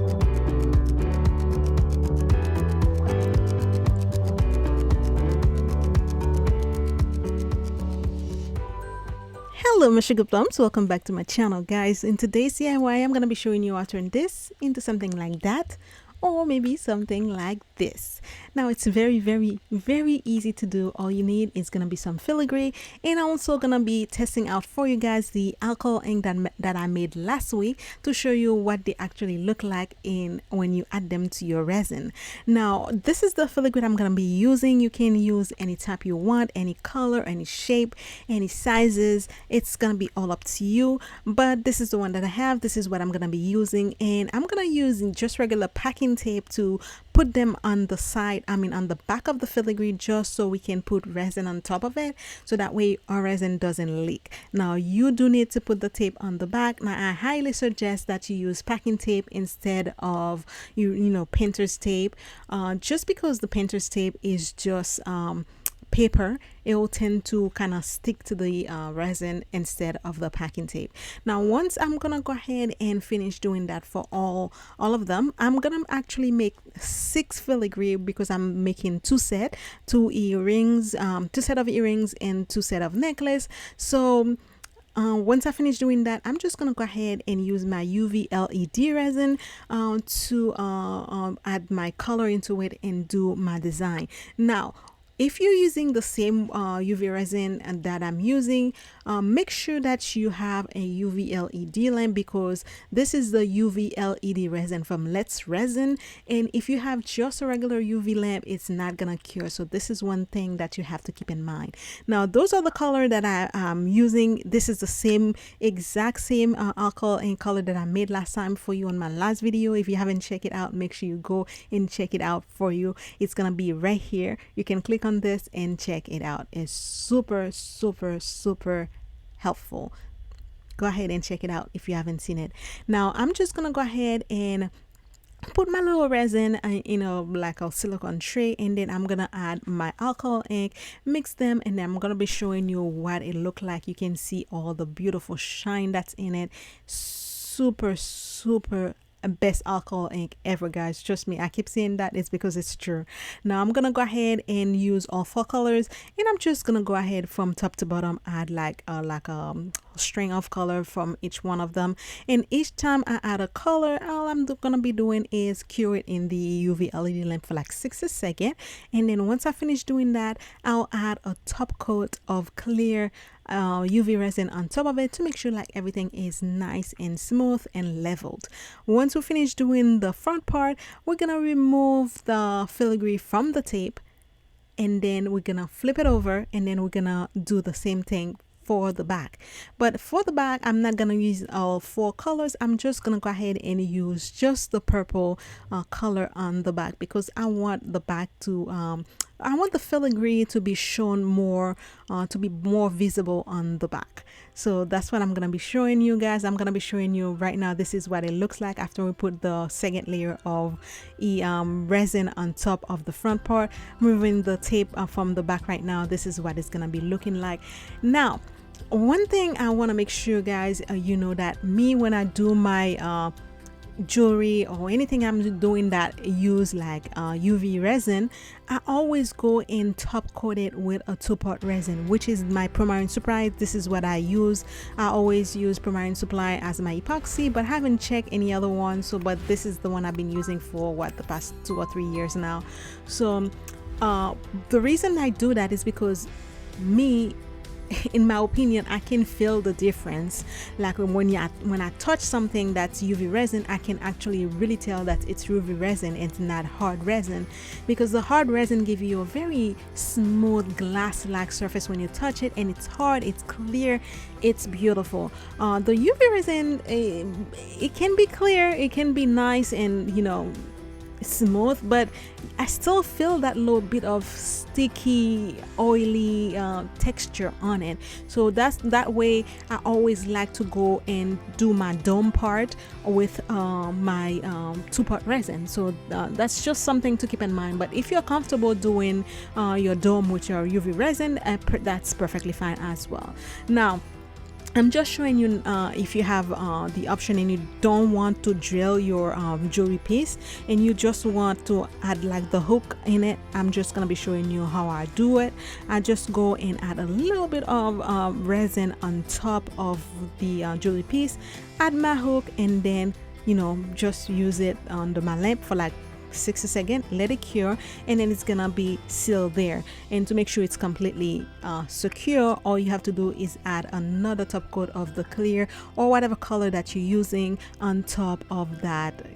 Hello my sugar plums, welcome back to my channel guys. In today's DIY I'm going to be showing you how to turn this into something like that, or maybe something like this. Now it's very easy to do. All you need is going to be some filigree, and I'm also going to be testing out for you guys the alcohol ink that I made last week to show you what they actually look like in when you add them to your resin. Now this is the filigree I'm going to be using. You can use any type you want, any color, any shape, any sizes. It's going to be all up to you, but this is the one that I have. This is what I'm going to be using, and I'm going to use just regular packing tape to put them on the side, on the back of the filigree, just so we can put resin on top of it, so that way our resin doesn't leak. Now you do need to put the tape on the back. Now I highly suggest that you use packing tape instead of you know painter's tape, just because the painter's tape is just paper. It will tend to kind of stick to the resin instead of the packing tape. Now once I'm gonna go ahead and finish doing that for all of them, I'm gonna actually make 6 filigree, because I'm making 2 set, 2 earrings, 2 set of earrings and 2 set of necklace. So once I finish doing that, I'm just gonna go ahead and use my UV LED resin to add my color into it and do my design. Now if you're using the same UV resin that I'm using, make sure that you have a UV LED lamp, because this is the UV LED resin from Let's Resin, and if you have just a regular UV lamp, it's not gonna cure. So this is one thing that you have to keep in mind. Now those are the color that I am using. This is the exact same alcohol and color that I made last time for you on my last video. If you haven't checked it out, make sure you go and check it out for you. It's gonna be right here. You can click on this and check it out. It's super helpful. Go ahead and check it out if you haven't seen it. Now I'm just gonna go ahead and put my little resin in like a silicone tray, and then I'm gonna add my alcohol ink, mix them, and then I'm gonna be showing you what it looked like. You can see all the beautiful shine that's in it. Super best alcohol ink ever, guys. Trust me, I keep saying that, it's because it's true. Now I'm gonna go ahead and use all 4 colors, and I'm just gonna go ahead from top to bottom, add like a string of color from each one of them. And each time I add a color, all I'm gonna be doing is cure it in the UV LED lamp for like 6 seconds, and then once I finish doing that, I'll add a top coat of clear UV resin on top of it to make sure like everything is nice and smooth and leveled. Once we finish doing the front part, we're gonna remove the filigree from the tape, and then we're gonna flip it over, and then we're gonna do the same thing for the back. But for the back, I'm not gonna use all 4 colors. I'm just gonna go ahead and use just the purple color on the back, because I want the back to I want the filigree to be shown more, to be more visible on the back. So that's what I'm gonna be showing you guys. I'm gonna be showing you right now. This is what it looks like after we put the second layer of resin on top of the front part. Moving the tape from the back right now, this is what it's gonna be looking like. Now one thing I want to make sure guys, you know that me, when I do my jewelry or anything I'm doing that use like UV resin, I always go and top coat it with a 2-part resin, which is my Permarine Supply. This is what I use. I always use Permarine Supply as my epoxy, but haven't checked any other one. So but this is the one I've been using for what, the past 2 or 3 years now. So the reason I do that is because in my opinion, I can feel the difference. Like when I touch something that's UV resin, I can actually really tell that it's UV resin and it's not hard resin, because the hard resin gives you a very smooth glass-like surface when you touch it, and it's hard, it's clear, it's beautiful. The UV resin, it can be clear, it can be nice and smooth, but I still feel that little bit of sticky, oily texture on it. So that way I always like to go and do my dome part with my 2-part resin. So that's just something to keep in mind. But if you're comfortable doing your dome with your UV resin, that's perfectly fine as well. Now I'm just showing you if you have the option and you don't want to drill your jewelry piece and you just want to add like the hook in it. I'm just gonna be showing you how I do it. I just go and add a little bit of resin on top of the jewelry piece, add my hook, and then just use it under my lamp for like 60 seconds, let it cure, and then it's gonna be sealed there. And to make sure it's completely secure, all you have to do is add another top coat of the clear or whatever color that you're using on top of that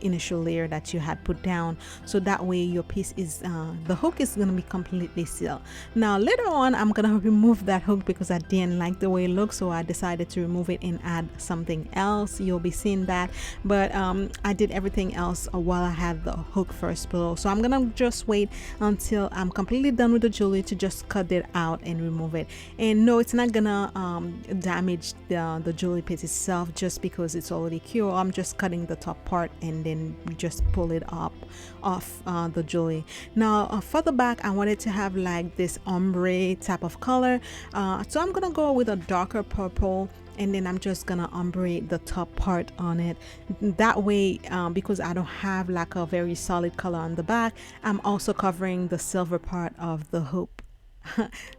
initial layer that you had put down, so that way your piece is the hook is going to be completely sealed. Now later on I'm going to remove that hook because I didn't like the way it looks, so I decided to remove it and add something else. You'll be seeing that, but I did everything else while I had the hook first below. So I'm gonna just wait until I'm completely done with the jewelry to just cut it out and remove it. And no, it's not gonna damage the jewelry piece itself just because it's already cured. I'm just cutting the top part and then just pull it up off the jewelry. Now for the back, I wanted to have like this ombre type of color, so I'm gonna go with a darker purple, and then I'm just gonna ombre the top part on it. That way, because I don't have like a very solid color on the back, I'm also covering the silver part of the hoop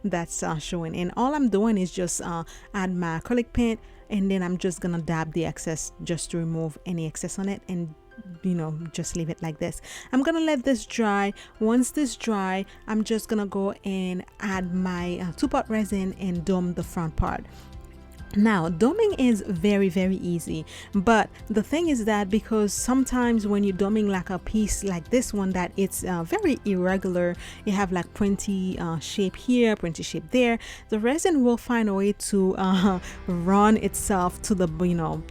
that's showing. And all I'm doing is just add my acrylic paint, and then I'm just gonna dab the excess just to remove any excess on it, and just leave it like this. I'm gonna let this dry. Once this dry, I'm just gonna go and add my 2-part resin and dome the front part. Now doming is very easy, but the thing is that because sometimes when you're doming like a piece like this one, that it's very irregular, you have like pointy shape here, pointy shape there, the resin will find a way to run itself to the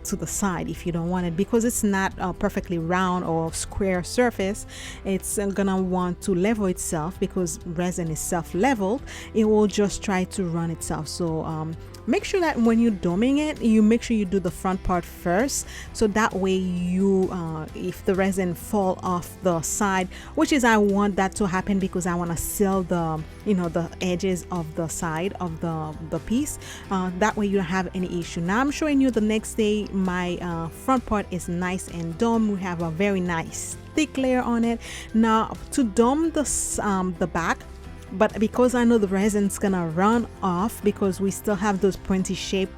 to the side if you don't want it, because it's not a perfectly round or square surface. It's gonna want to level itself because resin is self-leveled. It will just try to run itself. So make sure that when you're doming it, you make sure you do the front part first, so that way you if the resin fall off the side, which is I want that to happen because I want to seal the the edges of the side of the piece, that way you don't have any issue. Now I'm showing you the next day. My front part is nice and domed. We have a very nice thick layer on it. Now to dome the back, but because I know the resin's gonna run off because we still have those pointy shape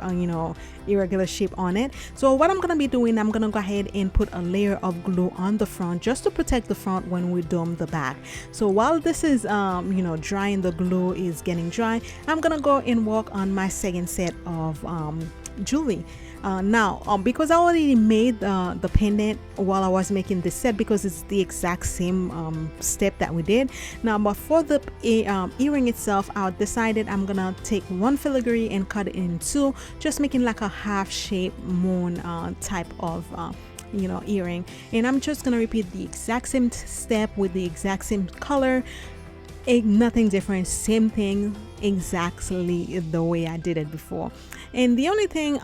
irregular shape on it, so what I'm gonna be doing, I'm gonna go ahead and put a layer of glue on the front just to protect the front when we dome the back. So while this is drying, the glue is getting dry, I'm gonna go and work on my second set of jewelry. Now because I already made the pendant while I was making this set, because it's the exact same step that we did. Now but for the earring itself, I decided I'm gonna take one filigree and cut it in two, just making like a half shape moon type of earring. And I'm just gonna repeat the exact same step with the exact same color. Nothing different, same thing, exactly the way I did it before. And the only thing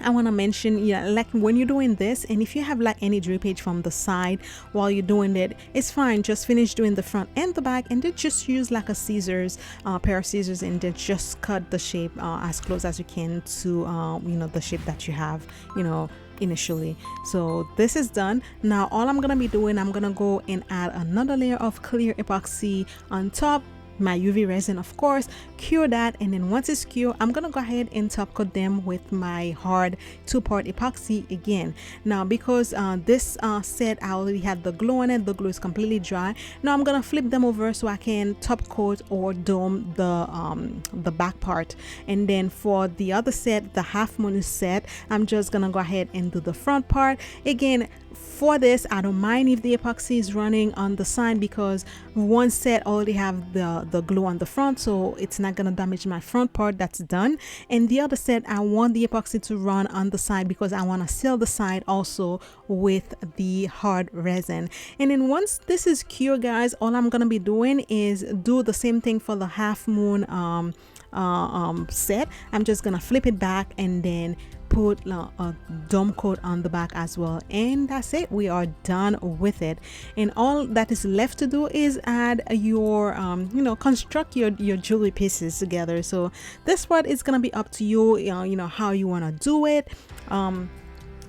I want to mention, like when you're doing this, and if you have like any dripage from the side while you're doing it, it's fine. Just finish doing the front and the back, and then just use like a pair of scissors, and then just cut the shape as close as you can to the shape that you have initially. So this is done. Now all I'm gonna be doing, I'm gonna go and add another layer of clear epoxy on top, my UV resin of course, cure that, and then once it's cured, I'm gonna go ahead and top coat them with my hard 2-part epoxy again. Now because this set I already had the glue on it, the glue is completely dry. Now I'm gonna flip them over so I can top coat or dome the back part. And then for the other set, the half moon set, I'm just gonna go ahead and do the front part again. For this, I don't mind if the epoxy is running on the side because one set already have the glue on the front, so it's not gonna damage my front part. That's done. And the other set, I want the epoxy to run on the side because I want to seal the side also with the hard resin. And then once this is cured, guys, all I'm gonna be doing is do the same thing for the half moon set. I'm just gonna flip it back and then put a dome coat on the back as well, and that's it. We are done with it, and all that is left to do is add your construct your jewelry pieces together. So this part is gonna be up to you, how you want to do it.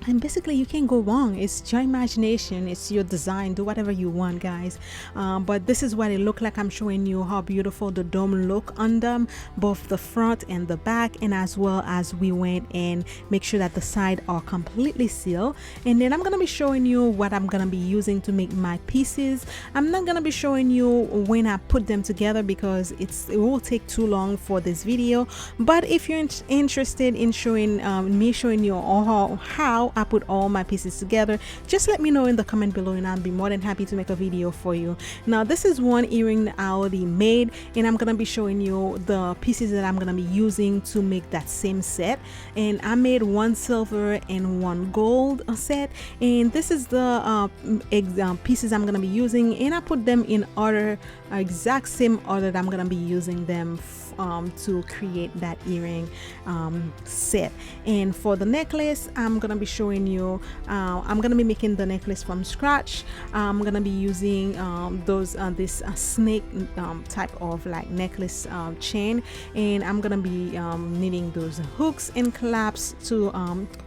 And basically you can't go wrong. It's your imagination, it's your design, do whatever you want, guys. But this is what it looked like. I'm showing you how beautiful the dome look on them, both the front and the back, and as well as we went and make sure that the side are completely sealed. And then I'm gonna be showing you what I'm gonna be using to make my pieces. I'm not gonna be showing you when I put them together because it will take too long for this video. But if you're interested in showing me showing you how I put all my pieces together, just let me know in the comment below and I'll be more than happy to make a video for you. Now this is one earring that I already made, and I'm gonna be showing you the pieces that I'm gonna be using to make that same set. And I made one silver and one gold set, and this is the pieces I'm gonna be using, and I put them in order, exact same order that I'm gonna be using them to create that earring set. And for the necklace, I'm gonna be showing you I'm gonna be making the necklace from scratch. I'm gonna be using this snake type of like necklace chain, and I'm gonna be needing those hooks and claps to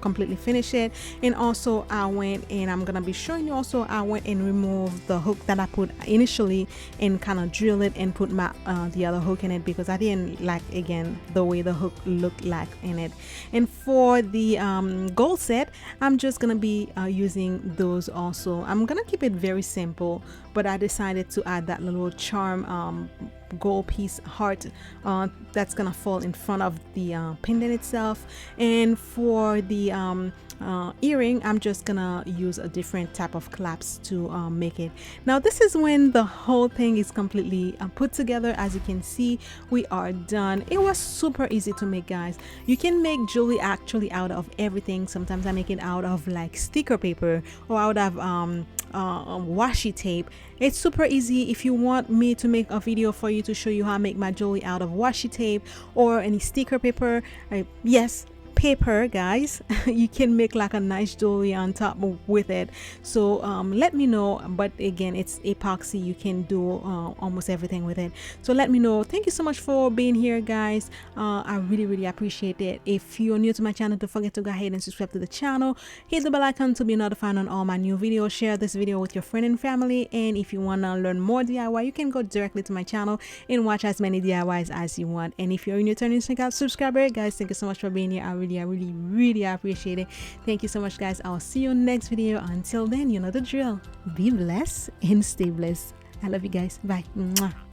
completely finish it. And also I went and I'm gonna be showing you also I went and removed the hook that I put initially and kind of drill it and put my the other hook in it because I didn't like, again, the way the hook looked like in it. And for the gold set, I'm just gonna be using those also. I'm gonna keep it very simple, but I decided to add that little charm gold piece heart that's gonna fall in front of the pendant itself. And for the earring, I'm just gonna use a different type of clasp to make it. Now this is when the whole thing is completely put together. As you can see, we are done. It was super easy to make, guys. You can make jewelry actually out of everything. Sometimes I make it out of like sticker paper or out of washi tape. It's super easy. If you want me to make a video for you to show you how I make my jewelry out of washi tape or any sticker paper, yes, paper, guys, you can make like a nice jewelry on top with it. So let me know. But again, it's epoxy, you can do almost everything with it. So let me know. Thank you so much for being here, guys. I really appreciate it. If you're new to my channel, don't forget to go ahead and subscribe to the channel, hit the bell icon to be notified on all my new videos, share this video with your friend and family. And if you want to learn more DIY, you can go directly to my channel and watch as many DIYs as you want. And if you're a new returning subscriber, guys, thank you so much for being here. I really appreciate it. Thank you so much, guys. I'll see you next video. Until then, you know the drill. Be blessed and stay blessed. I love you guys. Bye. Mwah.